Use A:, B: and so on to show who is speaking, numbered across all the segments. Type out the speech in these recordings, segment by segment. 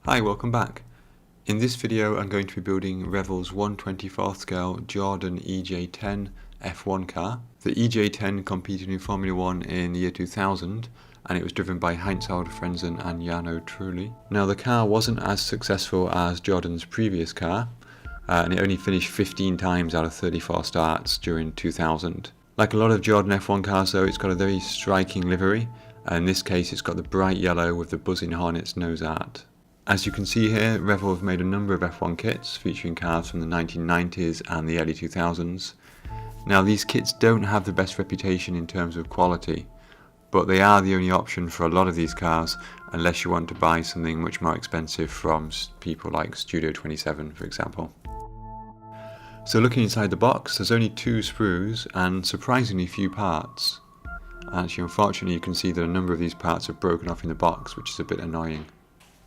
A: Hi, welcome back. In this video I'm going to be building Revell's 1/24th scale Jordan EJ10 F1 car. The EJ10 competed in Formula 1 in the year 2000 and it was driven by Heinz-Harald, Frentzen and Jarno Trulli. Now the car wasn't as successful as Jordan's previous car and it only finished 15 times out of 34 starts during 2000. Like a lot of Jordan F1 cars though, it's got a very striking livery, and in this case it's got the bright yellow with the Buzzin Hornets nose art. As you can see here, Revell have made a number of F1 kits featuring cars from the 1990s and the early 2000s. Now these kits don't have the best reputation in terms of quality, but they are the only option for a lot of these cars unless you want to buy something much more expensive from people like Studio 27 for example. So looking inside the box, there's only 2 sprues and surprisingly few parts. Actually, unfortunately you can see that a number of these parts are broken off in the box, which is a bit annoying.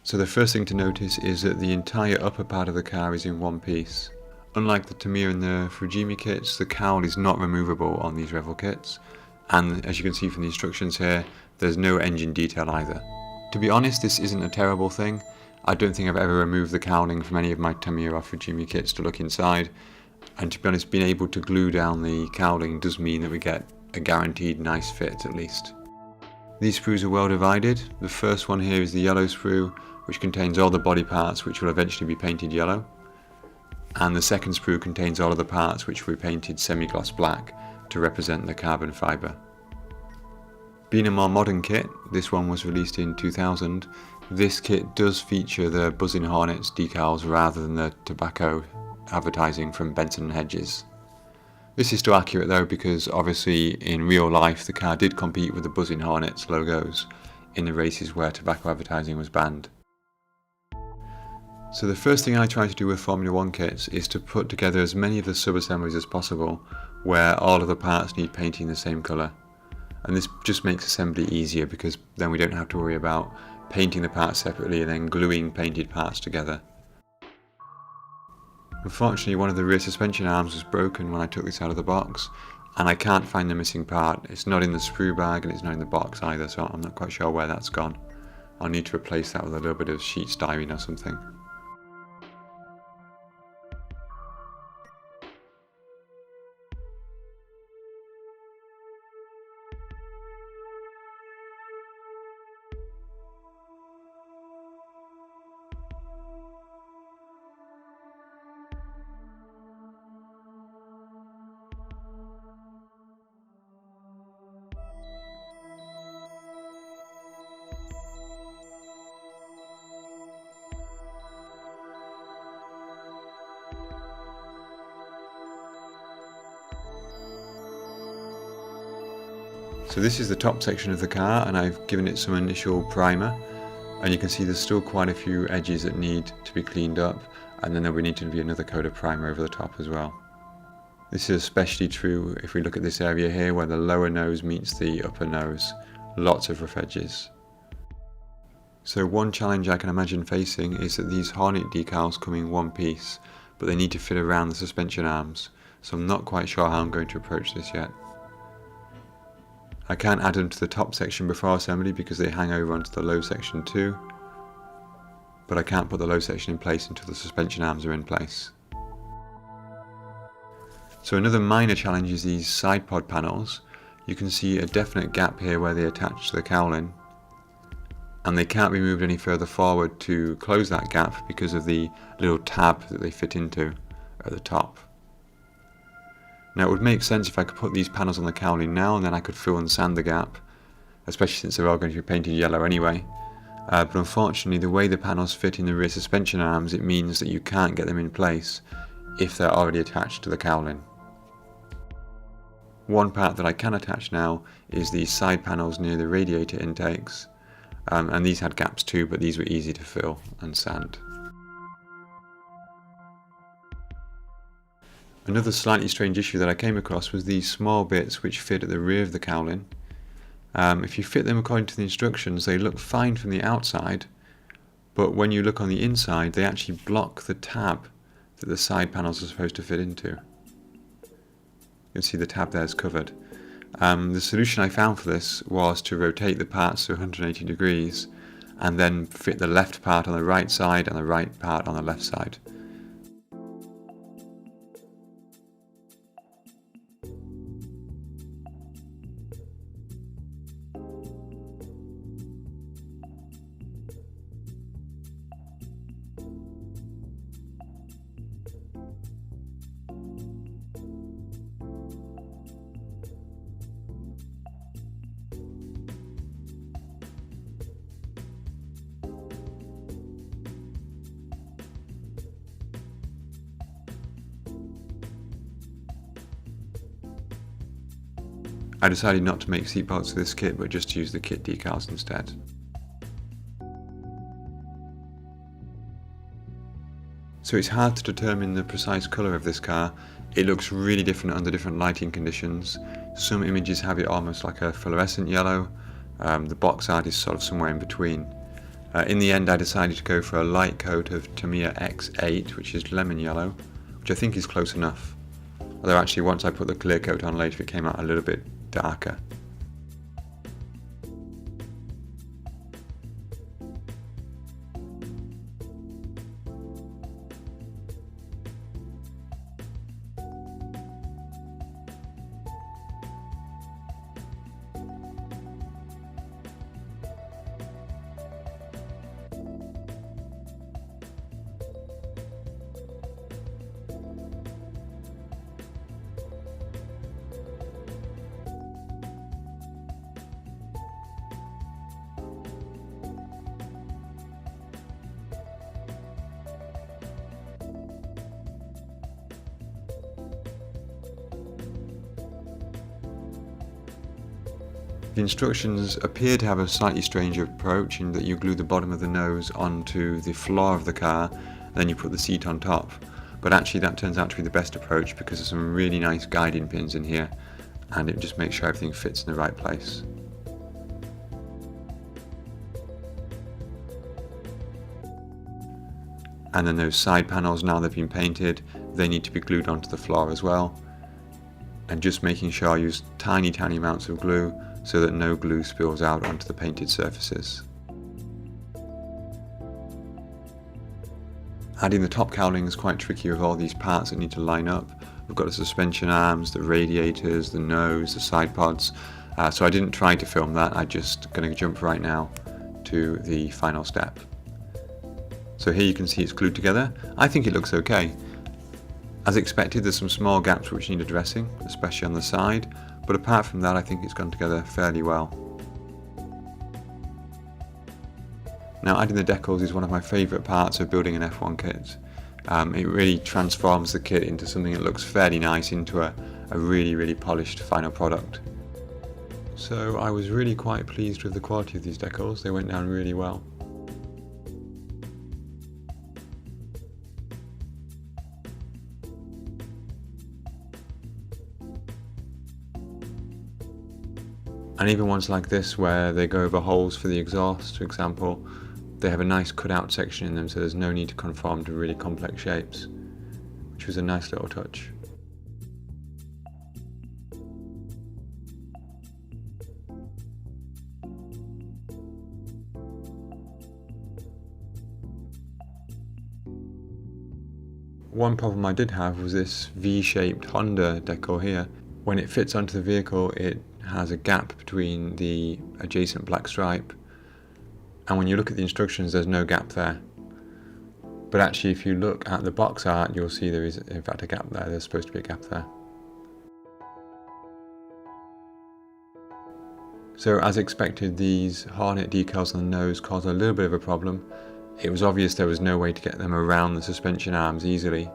A: So the first thing to notice is that the entire upper part of the car is in one piece. Unlike the Tamiya and the Fujimi kits, the cowl is not removable on these Revell kits, and as you can see from the instructions here, there's no engine detail either. To be honest, this isn't a terrible thing. I don't think I've ever removed the cowling from any of my Tamiya or Fujimi kits to look inside, and to be honest, being able to glue down the cowling does mean that we get a guaranteed nice fit at least. These sprues are well divided. The first one here is the yellow sprue, which contains all the body parts which will eventually be painted yellow, and the second sprue contains all of the parts which will be painted semi-gloss black to represent the carbon fibre. Being a more modern kit, this one was released in 2000, this kit does feature the Buzzin Hornets decals rather than the tobacco advertising from Benson and Hedges. This is still accurate though, because obviously in real life the car did compete with the Buzzin Hornets logos in the races where tobacco advertising was banned. So the first thing I try to do with Formula 1 kits is to put together as many of the sub-assemblies as possible where all of the parts need painting the same colour. And this just makes assembly easier because then we don't have to worry about painting the parts separately and then gluing painted parts together. Unfortunately, one of the rear suspension arms was broken when I took this out of the box, and I can't find the missing part. It's not in the sprue bag and it's not in the box either, so I'm not quite sure where that's gone. I'll need to replace that with a little bit of sheet styrene or something. So this is the top section of the car, and I've given it some initial primer, and you can see there's still quite a few edges that need to be cleaned up, and then there will need to be another coat of primer over the top as well. This is especially true if we look at this area here where the lower nose meets the upper nose. Lots of rough edges. So one challenge I can imagine facing is that these Hornet decals come in one piece, but they need to fit around the suspension arms, so I'm not quite sure how I'm going to approach this yet. I can't add them to the top section before assembly because they hang over onto the low section too, but I can't put the low section in place until the suspension arms are in place. So another minor challenge is these side pod panels. You can see a definite gap here where they attach to the cowling, and they can't be moved any further forward to close that gap because of the little tab that they fit into at the top. Now it would make sense if I could put these panels on the cowling now and then I could fill and sand the gap, especially since they're all going to be painted yellow anyway. But unfortunately the way the panels fit in the rear suspension arms, it means that you can't get them in place if they're already attached to the cowling. One part that I can attach now is these side panels near the radiator intakes, and these had gaps too, but these were easy to fill and sand. Another slightly strange issue that I came across was these small bits which fit at the rear of the cowling. If you fit them according to the instructions, they look fine from the outside, but when you look on the inside they actually block the tab that the side panels are supposed to fit into. You can see the tab there is covered. The solution I found for this was to rotate the parts to 180 degrees and then fit the left part on the right side and the right part on the left side. I decided not to make seatbelts for this kit, but just to use the kit decals instead. So it's hard to determine the precise colour of this car. It looks really different under different lighting conditions. Some images have it almost like a fluorescent yellow. The box art is sort of somewhere in between. In the end I decided to go for a light coat of Tamiya X8, which is lemon yellow, which I think is close enough. Although actually once I put the clear coat on later it came out a little bit darker. The instructions appear to have a slightly strange approach in that you glue the bottom of the nose onto the floor of the car, then you put the seat on top. But actually that turns out to be the best approach because there's some really nice guiding pins in here and it just makes sure everything fits in the right place. And then those side panels, now they've been painted, they need to be glued onto the floor as well. And just making sure I use tiny amounts of glue so that no glue spills out onto the painted surfaces. Adding the top cowling is quite tricky with all these parts that need to line up. We've got the suspension arms, the radiators, the nose, the side pods, so I didn't try to film that. I'm just going to jump right now to the final step. So here you can see it's glued together. I think it looks okay. As expected, there's some small gaps which need addressing, especially on the side, but apart from that I think it's gone together fairly well. Now adding the decals is one of my favourite parts of building an F1 kit. It really transforms the kit into something that looks fairly nice, into a really polished final product. So I was really quite pleased with the quality of these decals, they went down really well. And even ones like this where they go over holes for the exhaust, for example, they have a nice cut-out section in them, so there's no need to conform to really complex shapes, which was a nice little touch. One problem I did have was this V-shaped Honda decal here. When it fits onto the vehicle, it has a gap between the adjacent black stripe, and when you look at the instructions there's no gap there. But actually if you look at the box art you'll see there is in fact a gap there, there's supposed to be a gap there. So as expected, these Hornet decals on the nose caused a little bit of a problem. It was obvious there was no way to get them around the suspension arms easily.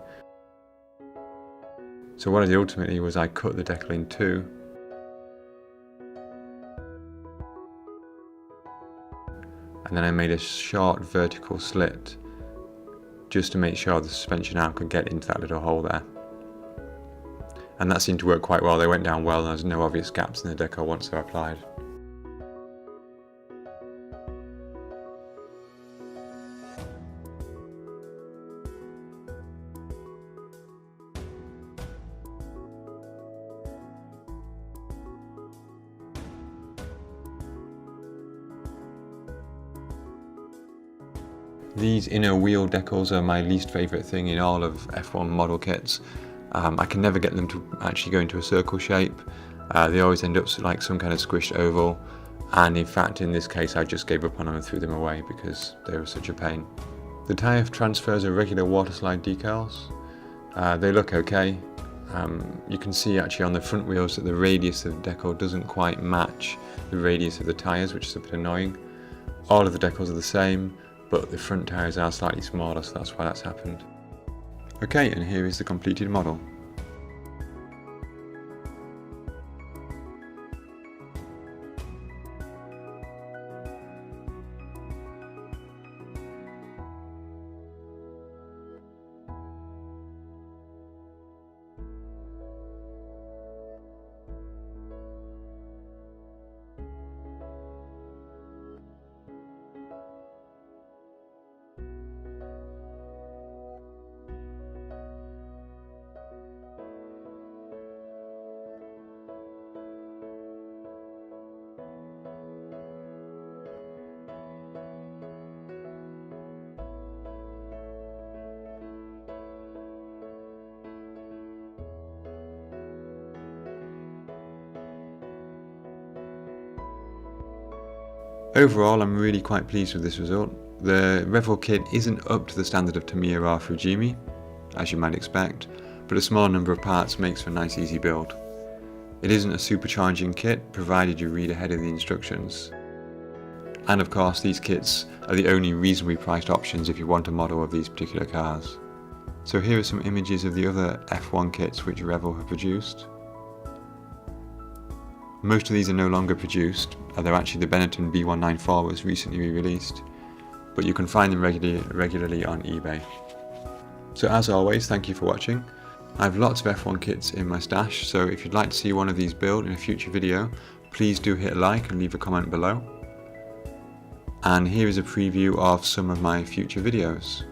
A: So what I did ultimately was I cut the decal in two. And then I made a short vertical slit just to make sure the suspension arm could get into that little hole there. And that seemed to work quite well, they went down well and there's no obvious gaps in the decal once they're applied. These inner wheel decals are my least favourite thing in all of F1 model kits. I can never get them to actually go into a circle shape. They always end up like some kind of squished oval, and in fact in this case I just gave up on them and threw them away because they were such a pain. The tyre transfers are regular waterslide decals. They look okay. You can see actually on the front wheels that the radius of the decal doesn't quite match the radius of the tyres, which is a bit annoying. All of the decals are the same, but the front tyres are slightly smaller, so that's why that's happened. Okay, and here is the completed model. Overall, I'm really quite pleased with this result. The Revell kit isn't up to the standard of Tamiya or Fujimi, as you might expect, but a small number of parts makes for a nice easy build. It isn't a supercharging kit, provided you read ahead of the instructions. And of course, these kits are the only reasonably priced options if you want a model of these particular cars. So here are some images of the other F1 kits which Revell have produced. Most of these are no longer produced, although actually the Benetton B194 was recently re-released, but you can find them regularly on eBay. So as always, thank you for watching. I have lots of F1 kits in my stash, so if you'd like to see one of these built in a future video, please do hit like and leave a comment below. And here is a preview of some of my future videos.